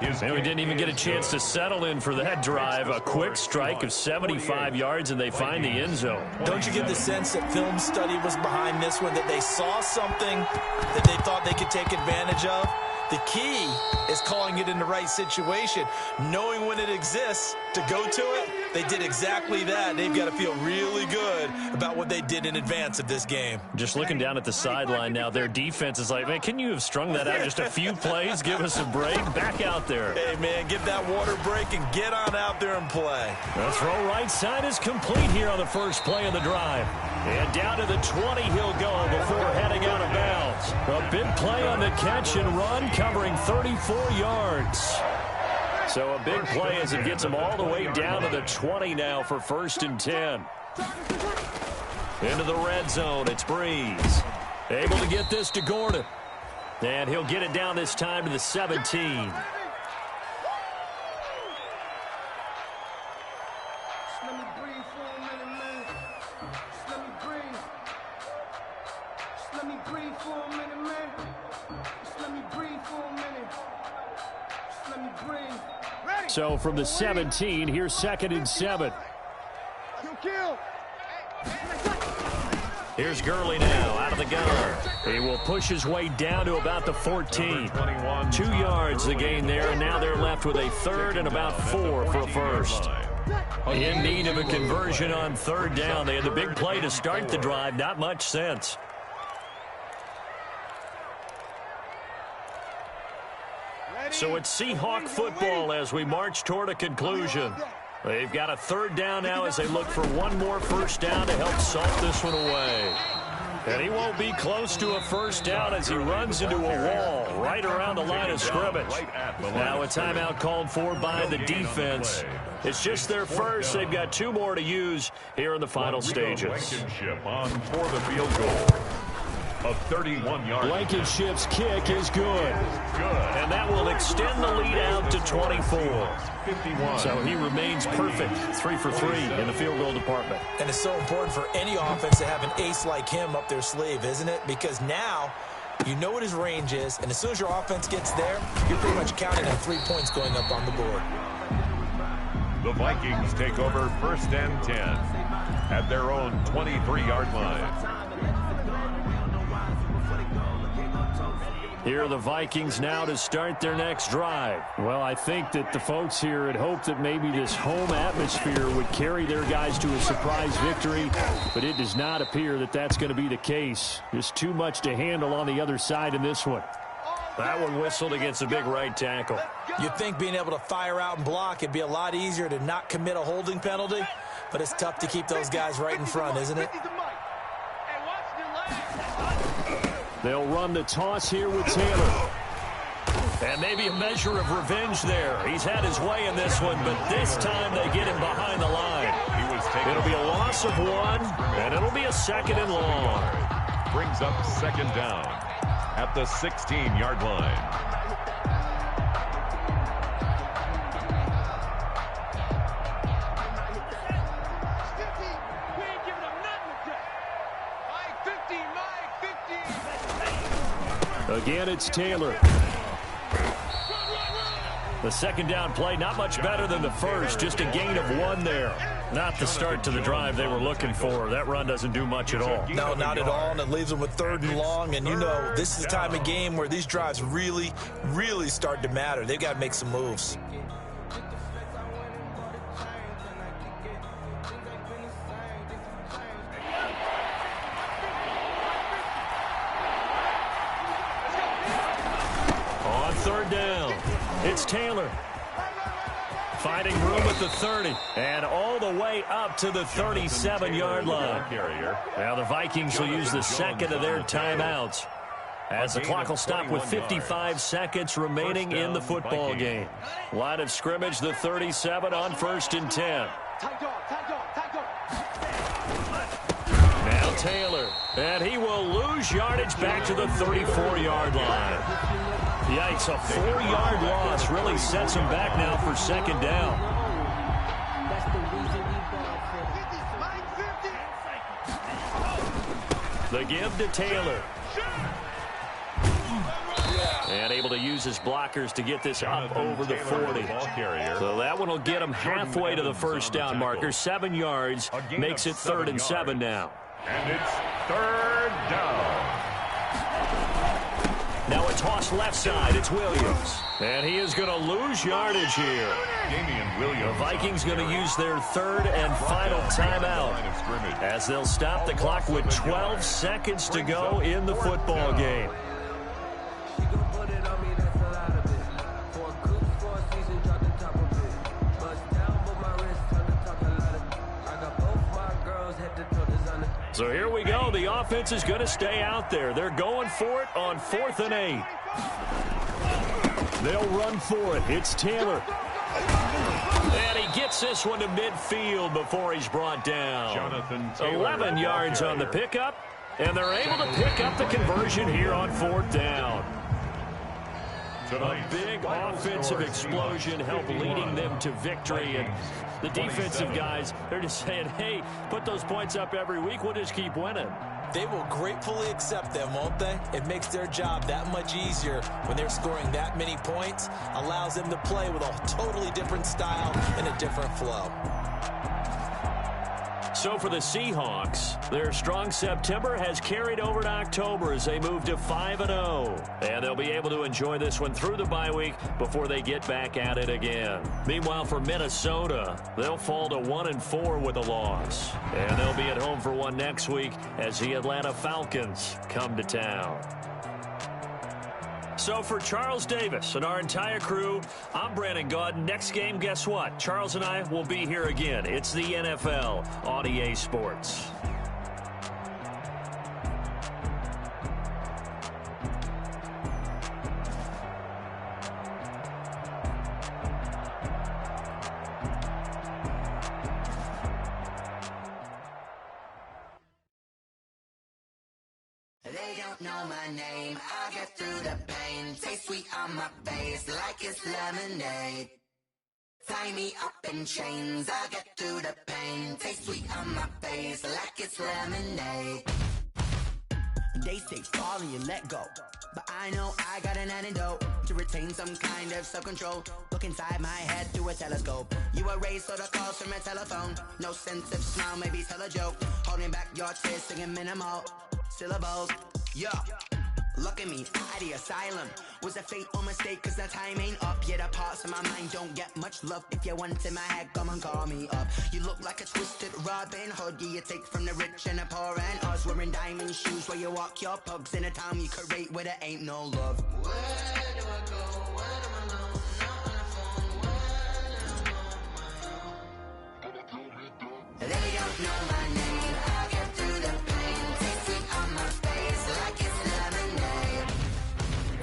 And we didn't even get a chance to settle in for that drive. A quick strike of 75 yards, and they find the end zone. Don't you get the sense that film study was behind this one, that they saw something that they thought they could take advantage of? The key is calling it in the right situation, knowing when it exists to go to it. They did exactly that. They've got to feel really good about what they did in advance of this game. Just looking down at the sideline now, their defense is like, man, can you have strung that out just a few plays? Give us a break. Back out there. Hey, man, give that water break and get on out there and play. The throw right side is complete here on the first play of the drive. And down to the 20 he'll go before heading out of bounds. A big play on the catch and run, covering 34 yards. So a big play as it gets him all the way down to the 20 now for 1st and 10. Into the red zone, it's Breeze. Able to get this to Gordon. And he'll get it down this time to the 17. So from the 17, here's 2nd and 7. Here's Gurley now out of the gun. He will push his way down to about the 14. 2 yards the gain there, and now they're left with a 3rd and about 4 for a first. In need of a conversion on 3rd down. They had the big play to start the drive. Not much sense. So it's Seahawk football as we march toward a conclusion. They've got a 3rd down now as they look for one more first down to help salt this one away. And he won't be close to a first down as he runs into a wall right around the line of scrimmage. Now a timeout called for by the defense. It's just their first. They've got 2 more to use here in the final stages. On for the field goal. A 31-yard. Blankenship's kick is good. And that will extend the lead out to 24. 51. So he remains perfect, 3 for 3 in the field goal department. And it's so important for any offense to have an ace like him up their sleeve, isn't it? Because now you know what his range is, and as soon as your offense gets there, you're pretty much counting on 3 points going up on the board. The Vikings take over 1st and 10 at their own 23-yard line. Here are the Vikings now to start their next drive. Well, I think that the folks here had hoped that maybe this home atmosphere would carry their guys to a surprise victory, but it does not appear that that's going to be the case. Just too much to handle on the other side in this one. That one whistled against a big right tackle. You'd think being able to fire out and block, it'd be a lot easier to not commit a holding penalty, but it's tough to keep those guys right in front, isn't it? They'll run the toss here with Taylor. And maybe a measure of revenge there. He's had his way in this one, but this time they get him behind the line. It'll be a loss of 1, and it'll be a 2nd and long. Brings up 2nd down at the 16-yard line. Again, it's Taylor. The 2nd down play, not much better than the first, just a gain of 1 there. Not the start to the drive they were looking for. That run doesn't do much at all. No, not at all, and it leaves them with 3rd and long, and you know this is the time of game where these drives really, really start to matter. They've got to make some moves. On 3rd down, it's Taylor. Finding room at the 30 and all the way up to the 37-yard line. Now the Vikings will use the 2nd of their timeouts as the clock will stop with 55 seconds remaining in the football game. Line of scrimmage, the 37 on 1st and 10. Now Taylor, and he will lose yardage back to the 34-yard line. Yikes, a 4-yard loss really sets him back now for 2nd down. The give to Taylor. And able to use his blockers to get this up over the 40. So that one will get him halfway to the 1st down marker. 7 yards makes it 3rd and 7 now. And it's 3rd down. Now a toss left side. It's Williams. And he is going to lose yardage here. The Vikings going to use their 3rd and final timeout as they'll stop the clock with 12 seconds to go in the football game. So here we go. The offense is going to stay out there. They're going for it on 4th and 8. They'll run for it. It's Taylor. And he gets this one to midfield before he's brought down. 11 yards on the pickup, and they're able to pick up the conversion here on 4th down. A big offensive explosion helped leading them to victory, and the defensive guys, they're just saying, hey, put those points up every week, we'll just keep winning. They will gratefully accept them, won't they? It makes their job that much easier when they're scoring that many points, allows them to play with a totally different style and a different flow. So for the Seahawks, their strong September has carried over to October as they move to 5-0. And they'll be able to enjoy this one through the bye week before they get back at it again. Meanwhile, for Minnesota, they'll fall to 1-4 with a loss. And they'll be at home for one next week as the Atlanta Falcons come to town. So for Charles Davis and our entire crew, I'm Brandon Gaudin. Next game, guess what? Charles and I will be here again. It's the NFL on EA Sports. They don't know my name, I'll get through the pain. Taste sweet on my face like it's lemonade. Tie me up in chains, I'll get through the pain. Taste sweet on my face like it's lemonade. They say fall and you let go, but I know I got an antidote to retain some kind of self-control. Look inside my head through a telescope. You erase all the calls from a telephone. No sense of smile, maybe tell a joke. Holding back your tears, singing minimal syllables. Yeah, look at me, out of the asylum. Was a fate or mistake, cause the time ain't up. Yeah, the parts of my mind don't get much love. If you want in my head, come and call me up. You look like a twisted Robin Hood. Yeah, you take from the rich and the poor and us. Wearing diamond shoes where you walk your pugs. In a town you create where there ain't no love. Where do I go? When I'm alone? Not on the phone. When I'm on my own. They don't know my name. I'll get through the pain. Taste sweet on my face like it's lemonade.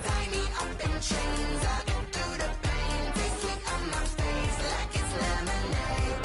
Tie me up in chains. I'll get through the pain. Taste sweet on my face like it's lemonade.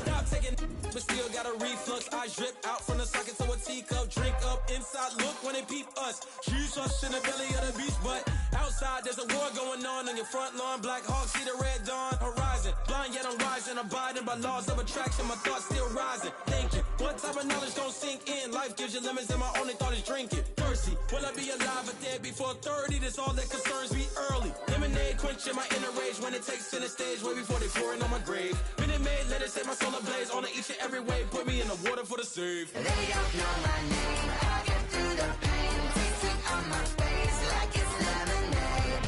Stop taking, but still got a reflux. Eyes drip out from the socket to a teacup. Drink up inside, look when they peep us. She's us in the belly of the beast, but outside there's a war going on your front lawn. Black Hawk, see the red dawn horizon. Blind yet I'm rising, abiding by laws of attraction. My thoughts still rising, thinking what type of knowledge don't sink in. Life gives you lemons and my only thought is drinking. Thirsty, will I be alive or dead before 30? That's all that concerns me early. Lemonade quenching my inner rage when it takes center stage way before they pour it on my grave. Minute Maid, let it set my soul ablaze on each and every way. Put me in the water for the save. They don't know my name. I'll get through the pain. Taste sweet on my face like it's lemonade.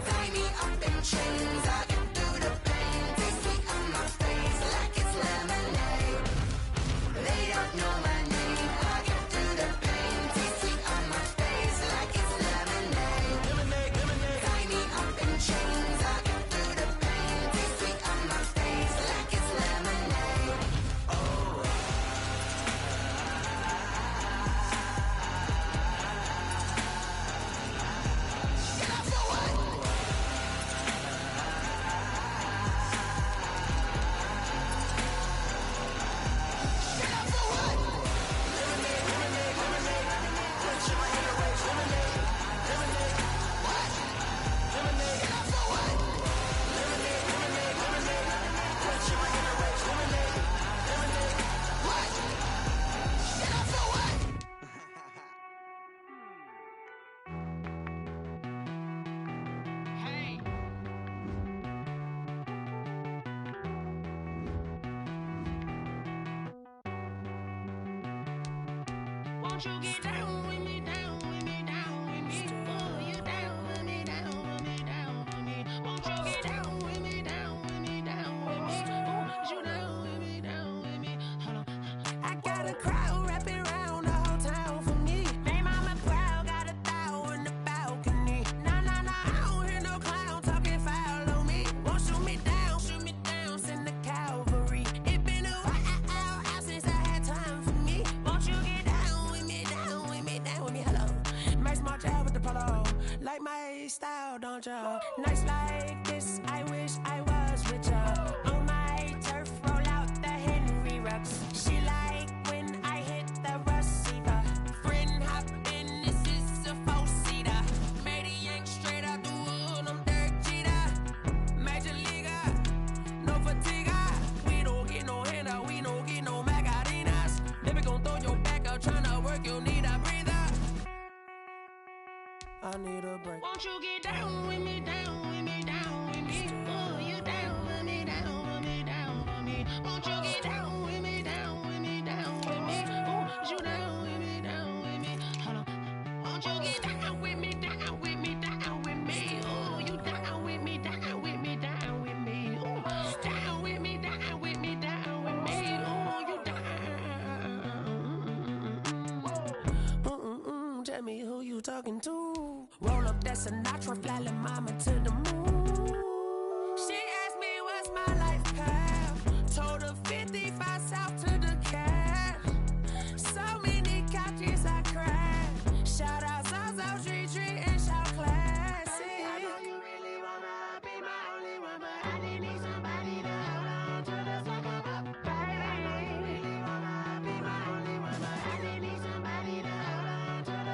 Tie me up in chains. I'll get through the pain. Taste sweet on my face like it's lemonade. They don't know my name. I'll get through the pain. Taste sweet on my face like it's lemonade. Lemonade, lemonade. Tie me up in chains. I'll get through the pain. Taste sweet on my face like it's lemonade. Oh. Won't you get down with me, down with me, down with me? Oh, you down with me, down with me, down with me. Won't you get down with me, down with me, down with me? Oh, you down with me, down with me? Hold on. I got a crowd wrapping around the whole town for me. They mama proud, got a thou in the balcony. Nah, nah, nah, I don't hear no clown talking foul on me. Won't shoot me down, send the cavalry. It been a while since I had time for me. Won't you get down with me, down with me, down with me? Hello. Max March out with the polo. Like my style, don't ya? Nights like this, I wish I was with ya. On my turf, roll out the Henry Rux. She like when I hit the receiver. Friend hop in, this is a four-seater. Made a yank straight out the wood, I'm Derek Jeter. Major leaguer, no fatigue. We don't get no handout, we don't get no Macarinas. Never gon' throw your back out, tryna work, you need a breather. I need a break. Won't you get down with me, down with me, down with me? Oh, you down with me, down with me, down with me? Won't you get down with me, down with me, down with me? Oh, you down with me, down with me? Hold on. Won't you get down with me, down with me, down with me? Oh, you down with me, down with me, down with me? Oh, down with me, down with me, down with me? Oh, you down. Tell me who you talking to. Roll up that Sinatra, fly la mama to the moon. She asked me what's my life path. Told her 55 south to the cab. So many couches I crashed. Shout out South Street and shout classic. I know you really wanna be my only one, but I didn't need somebody to hold on to the fuck up. Baby, I know you really wanna be my only one, but I didn't need somebody to hold on to the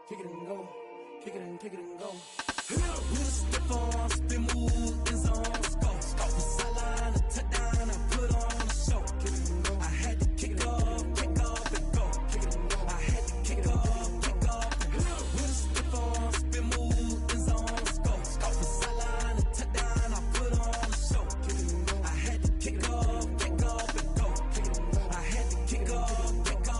Kick it and go, kick it and go. With a stiff arm, spin move, in zone, go. From sideline to touchdown, I put on a show. Kick it and go. I had to kick off and go. Kick it and go. I had to kick off and go. With a stiff arm, spin move, in zone, go. From sideline to touchdown, I put on a show. Kick it and go. I had to kick off and go. Kick it and go. I had to kick off and go.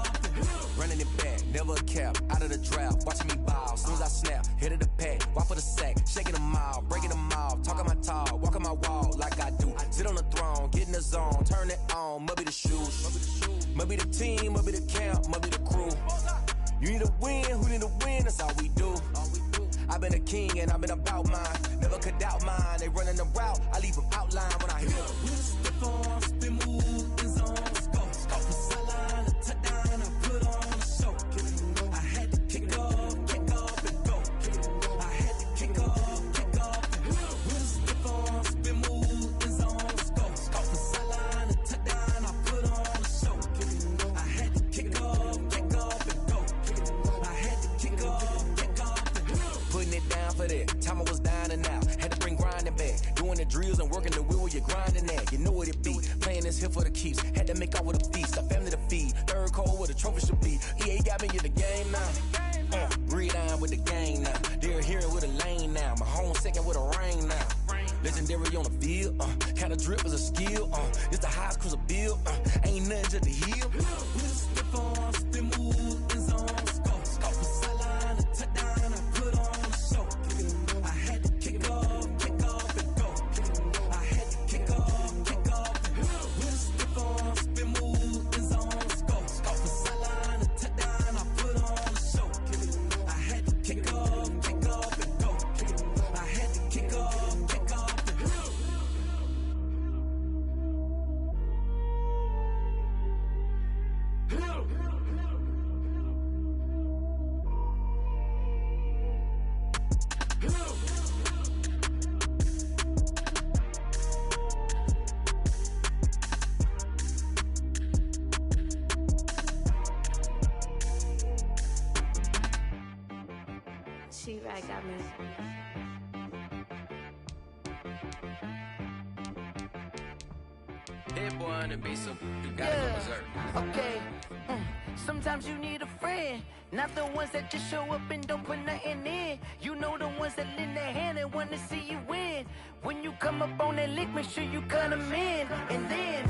Running it back, never a cap, out of the draft, watching me ball, soon as I snap, hit of the pack, walk for the sack, shaking them all, breaking them all, talking my talk, walking my wall like I do, sit on the throne, get in the zone, turn it on, must be the shoes, must be the team, must be the camp, must be the crew, you need a win, who need a win, that's all we do, I've been a king and I've been about mine, never could doubt mine, they running the route, I leave them outline when I hit them. With a stiff arm, spin move, in zone, go. From sideline to touchdown, I put on a show. I had to kick off and go. I had to kick off and go. With a stiff arm, spin move, in zone, go. From sideline to touchdown, I put on a show. I had to kick off and go. I had to kick off and go. Putting it down for that, time I was down and out, had to bring grinding back, doing the drills and working the wheel where you're grinding at, you know what it be, playing this here for the keeps, had to make off with a feast, a family to feed, third cold where the trophy should be, EA got me in the game now, breathe on with the game now, they're here with a lane now, my home second with a rain now, legendary on the field, kinda drip is a skill, it's the highest cruiser bill, ain't nothing to the heel. With a stiff arm, spin move, in zone, go. From sideline to touchdown, I put on a show. I had to kick off and go. I had to kick off and go. With a stiff arm, spin move, in zone, go. From sideline to touchdown, I put on a show. I had to kick off and go. I had to kick off and go. She right got me. Hit boy on the beat, so you gotta go berserk. Okay. Sometimes you need a friend, not the ones that just show up and don't put nothing in. You know the ones that lend their hand and want to see you win. When you come up on that lick, make sure you cut them in. And then,